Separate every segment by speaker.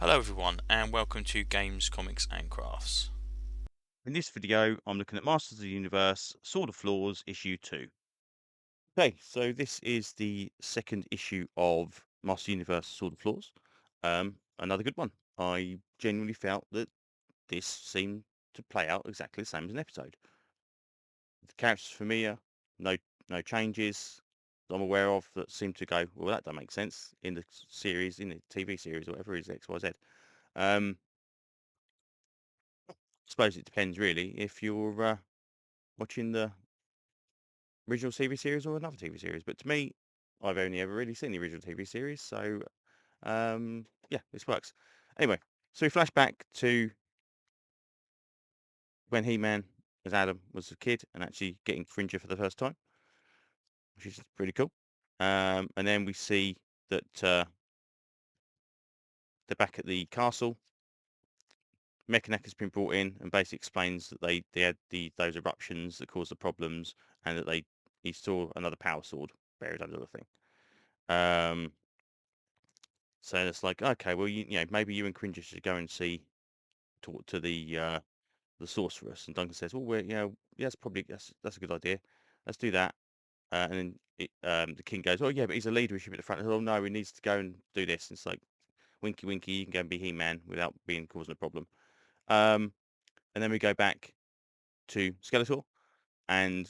Speaker 1: Hello everyone and welcome to Games, Comics and Crafts.
Speaker 2: In this video, I'm looking at Masters of the Universe, Sword of Flaws, issue 2. Okay, so this is the second issue of Masters of the Universe, Sword of Flaws. Another good one. I genuinely felt that this seemed to play out exactly the same as an episode. The characters familiar, no changes that I'm aware of that seem to go, well, that doesn't make sense in the series, in the TV series, or whatever it is, XYZ. Um, I suppose it depends really if you're watching the original TV series or another TV series. But to me, I've only ever really seen the original TV series, so yeah, this works. Anyway, so we flash back to when He-Man as Adam was a kid and actually getting Fringer for the first time, which is pretty cool. And then we see that they're back at the castle. Mechanic has been brought in and basically explains that they had those eruptions that caused the problems, and that he saw another power sword buried under the thing. Um, So it's like, okay, well, maybe you and Cringer should go and talk to the sorceress. And Duncan says, well, yeah, that's a good idea. Let's do that. And then the king goes, oh yeah, but he's a leader. We should be at the front. Oh no, he needs to go and do this. And it's like, winky, winky, you can go and be He-Man without being causing a problem. Um, and then we go back to Skeletor, and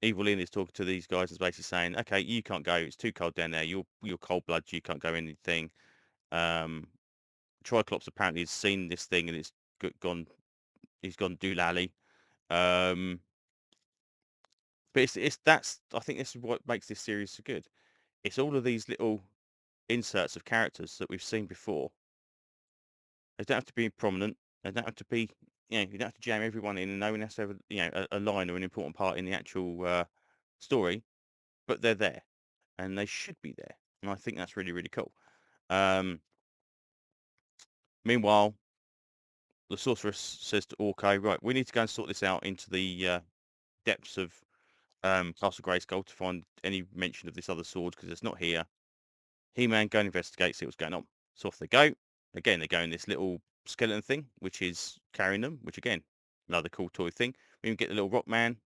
Speaker 2: Evil Lyn is talking to these guys and is basically saying, okay, you can't go. It's too cold down there. You're cold blood. You can't go anything. Um, Triclops apparently has seen this thing and it's gone. He's gone doolally. Um, but it's that's I think this is what makes this series so good. It's all of these little inserts of characters that we've seen before. They don't have to be prominent. They don't have to be. You don't have to jam everyone in, and no one has to have a line or an important part in the actual story. But they're there, and they should be there. And I think that's really really cool. Um, Meanwhile, the sorceress says to Orko, right, we need to go and sort this out into the depths of Castle Grayskull to find any mention of this other sword because it's not here. He-Man go and investigate, see what's going on. So off they go. Again, they go in this little skeleton thing, which is carrying them, which again, another cool toy thing. We even get the little rock man.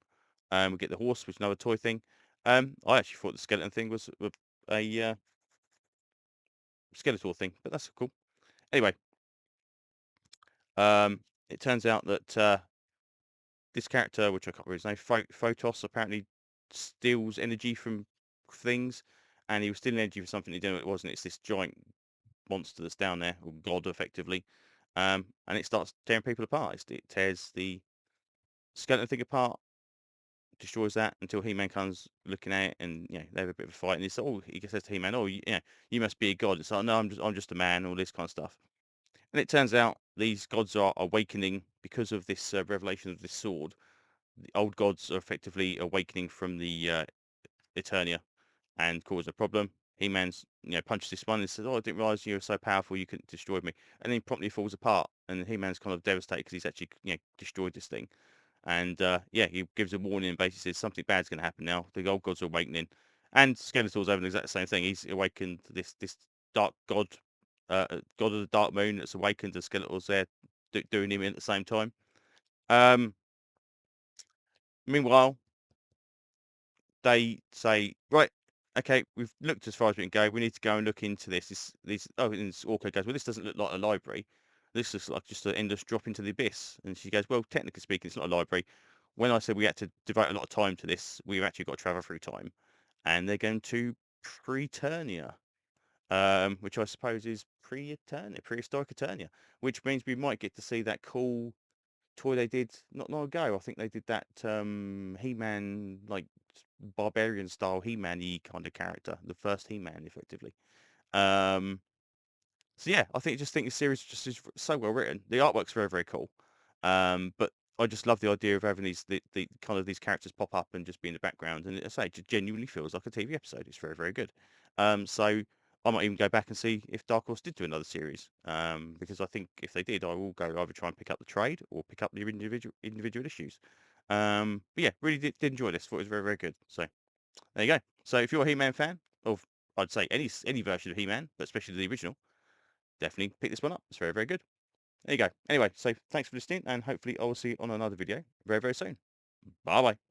Speaker 2: We get the horse, which is another toy thing. I actually thought the skeleton thing was a Skeletor thing, but that's cool. Anyway, it turns out that this character, which I can't remember his name, Photos, apparently steals energy from things, and he was stealing energy for something he didn't know it wasn't. It's this giant monster that's down there, or god, effectively, and it starts tearing people apart. It tears the skeleton thing apart, destroys that until He-Man comes looking at it, and they have a bit of a fight. And he says to He-Man, "Oh, you must be a god." It's like, "No, I'm just a man." All this kind of stuff. And it turns out these gods are awakening because of this revelation of this sword. The old gods are effectively awakening from the Eternia and cause a problem. He-Man's, punches this one and says, "Oh, I didn't realize you were so powerful. You couldn't destroy me." And then he promptly falls apart. And He-Man's kind of devastated because he's actually, destroyed this thing. And he gives a warning and basically says something bad's going to happen now. The old gods are awakening, and Skeletor's having the exact same thing. He's awakened this dark god, god of the dark moon that's awakened. And Skeletor's there doing him in at the same time. Um, Meanwhile, they say, right, okay, we've looked as far as we can go. We need to go and look into this. And Orko goes, well, this doesn't look like a library. This looks like just an endless drop into the abyss. And she goes, well, technically speaking, it's not a library. When I said we had to devote a lot of time to this, we've actually got to travel through time. And they're going to Preternia, which I suppose is pre-Eternia, prehistoric Eternia, which means we might get to see that cool toy they did not long ago. I think they did that He-Man, like barbarian style He-Man-y kind of character, the first He-Man, effectively. Um, so yeah, just think the series just is so well written. The artwork's very very cool. But I just love the idea of having the kind of these characters pop up and just be in the background, and I say it just genuinely feels like a TV episode. It's very very good. So I might even go back and see if Dark Horse did do another series, because I think if they did, I will go either try and pick up the trade or pick up the individual issues. But yeah, really did enjoy this. Thought it was very very good. So there you go. So if you're a He-Man fan of, I'd say any version of He-Man, but especially the original, definitely pick this one up. It's very, very good. There you go. Anyway, so thanks for listening, and hopefully I will see you on another video very, very soon. Bye bye.